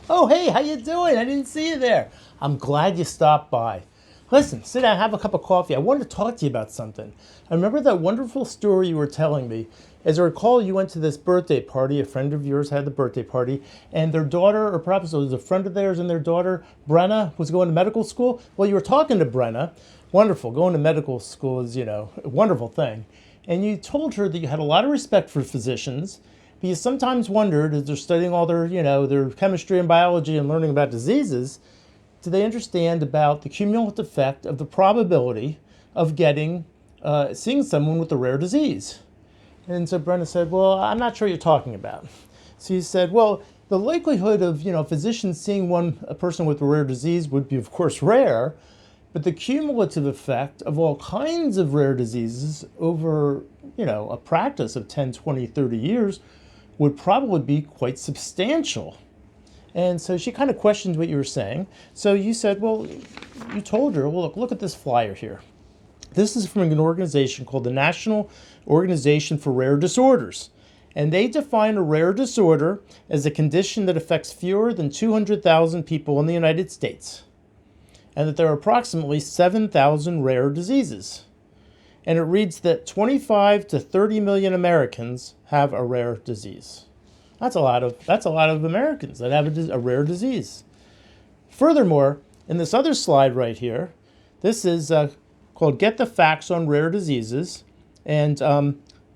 Oh, hey, how you doing? I didn't see you there. I'm glad you stopped by. Listen, sit down, have a cup of coffee. I wanted to talk to you about something. I remember that wonderful story you were telling me. As I recall, you went to this birthday party. A friend of yours had the birthday party, and their daughter, or perhaps it was a friend of theirs and their daughter, Brenna, was going to medical school. Well, you were talking to Brenna. Wonderful. Going to medical school is, a wonderful thing. And you told her that you had a lot of respect for physicians, but you sometimes wondered, as they're studying all their chemistry and biology and learning about diseases, do they understand about the cumulative effect of the probability of seeing someone with a rare disease? And so Brenda said, well, I'm not sure what you're talking about. So you said, well, the likelihood of, physicians seeing a person with a rare disease would be, of course, rare, but the cumulative effect of all kinds of rare diseases over, a practice of 10, 20, 30 years would probably be quite substantial. And so she kind of questioned what you were saying. So you said, well, you told her, well, look at this flyer here. This is from an organization called the National Organization for Rare Disorders. And they define a rare disorder as a condition that affects fewer than 200,000 people in the United States. And that there are approximately 7,000 rare diseases. And it reads that 25 to 30 million Americans have a rare disease. That's a lot of Americans that have a rare disease. Furthermore, in this other slide right here, this is called Get the Facts on Rare Diseases. And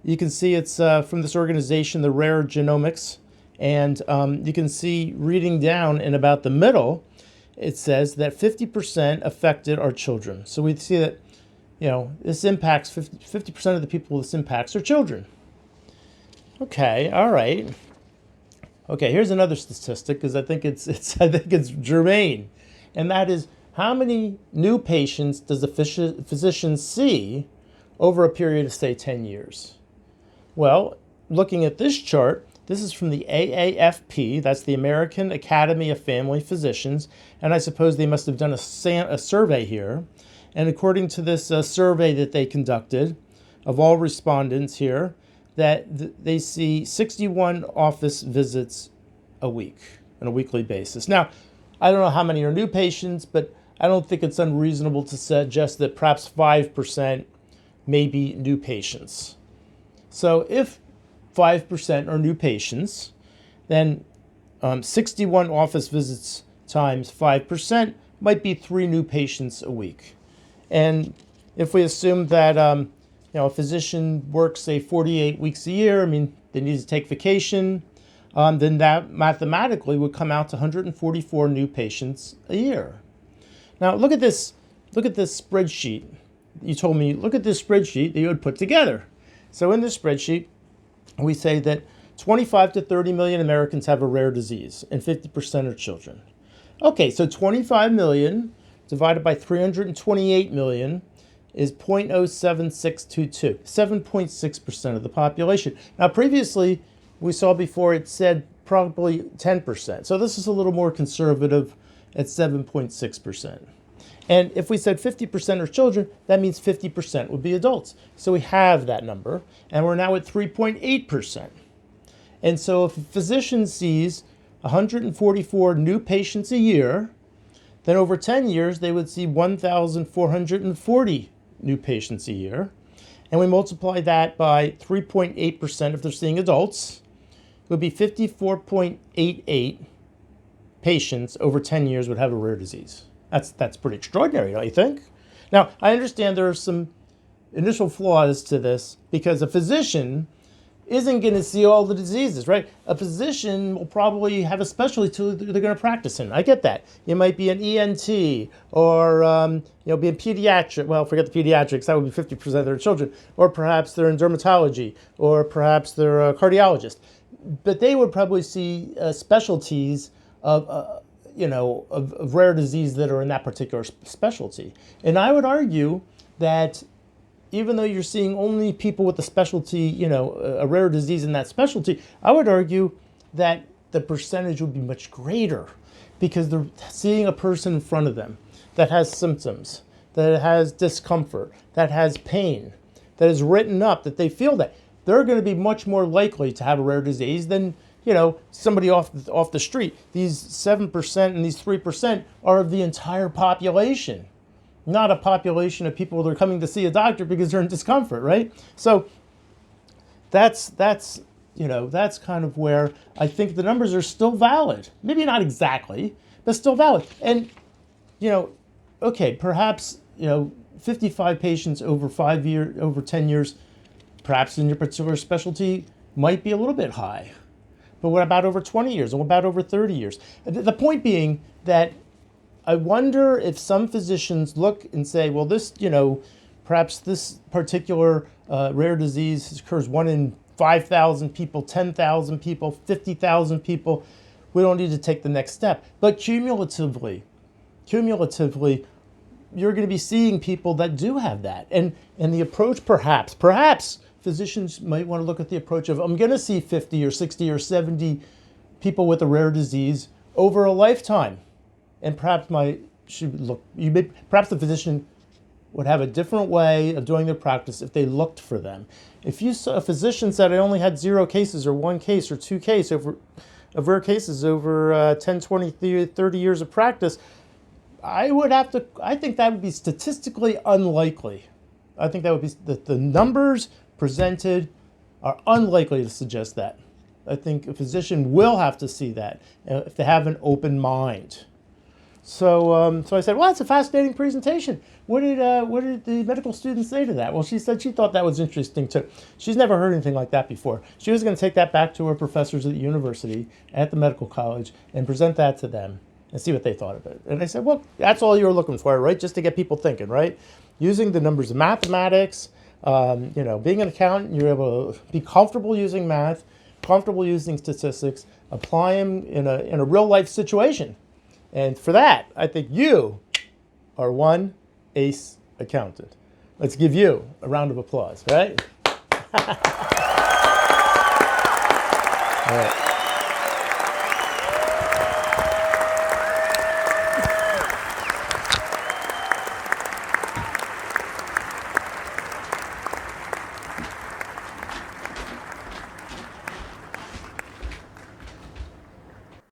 you can see it's from this organization, the Rare Genomics. And you can see reading down in about the middle, it says that 50% affected are children. So we see that, this impacts 50% of the people this impacts are children. Okay, all right. Okay, here's another statistic because I think it's germane, and that is how many new patients does a physician see over a period of, say, 10 years? Well, looking at this chart, this is from the AAFP, that's the American Academy of Family Physicians, and I suppose they must have done a survey here. And according to this survey that they conducted of all respondents here, that they see 61 office visits a week on a weekly basis. Now, I don't know how many are new patients, but I don't think it's unreasonable to suggest that perhaps 5% may be new patients. So if 5% are new patients, then 61 office visits times 5% might be 3 new patients a week. And if we assume that a physician works, say, 48 weeks a year, they need to take vacation, then that mathematically would come out to 144 new patients a year. Now, look at this spreadsheet. You told me, look at this spreadsheet that you would put together. So in this spreadsheet, we say that 25 to 30 million Americans have a rare disease, and 50% are children. Okay, so 25 million divided by 328 million is 0.07622, 7.6% of the population. Now, previously, we saw before it said probably 10%. So this is a little more conservative at 7.6%. And if we said 50% are children, that means 50% would be adults. So we have that number, and we're now at 3.8%. And so if a physician sees 144 new patients a year, then over 10 years, they would see 1,440 new patients a year. And we multiply that by 3.8% if they're seeing adults. It would be 54.88 patients over 10 years would have a rare disease. That's pretty extraordinary, don't you think? Now, I understand there are some initial flaws to this because a physician isn't going to see all the diseases, right? A physician will probably have a specialty they're going to practice in. I get that. You might be an ENT or be in pediatric. Well, forget the pediatrics. That would be 50% of their children. Or perhaps they're in dermatology, or perhaps they're a cardiologist. But they would probably see specialties of rare disease that are in that particular specialty. And I would argue that even though you're seeing only people with a specialty, a rare disease in that specialty, I would argue that the percentage would be much greater because they're seeing a person in front of them that has symptoms, that has discomfort, that has pain, that is written up, that they feel that. They're going to be much more likely to have a rare disease than somebody off the street. These 7% and these 3% are of the entire population, not a population of people that are coming to see a doctor because they're in discomfort, right? So that's kind of where I think the numbers are still valid. Maybe not exactly, but still valid. And okay, perhaps 55 patients over 10 years, perhaps in your particular specialty might be a little bit high. But what about over 20 years? And what about over 30 years? The point being that I wonder if some physicians look and say, well, this, perhaps this particular rare disease occurs 1 in 5,000 people, 10,000 people, 50,000 people. We don't need to take the next step. But cumulatively, you're going to be seeing people that do have that. And the approach, perhaps physicians might want to look at the approach of, I'm going to see 50 or 60 or 70 people with a rare disease over a lifetime. And perhaps perhaps the physician would have a different way of doing their practice if they looked for them. If you saw a physician said I only had 0 cases or 1 case or 2 cases of rare cases over 10, 20, 30 years of practice, I think that would be statistically unlikely. I think that would be the numbers presented are unlikely to suggest that. I think a physician will have to see that if they have an open mind. So I said, well, that's a fascinating presentation. What did the medical student say to that? Well, she said she thought that was interesting too. She's never heard anything like that before. She was going to take that back to her professors at the university, at the medical college, and present that to them and see what they thought of it. And I said, well, that's all you were looking for, right? Just to get people thinking, right? Using the numbers of mathematics, being an accountant, you're able to be comfortable using math, comfortable using statistics, apply them in a real life situation. And for that, I think you are one ace accountant. Let's give you a round of applause, right? All right.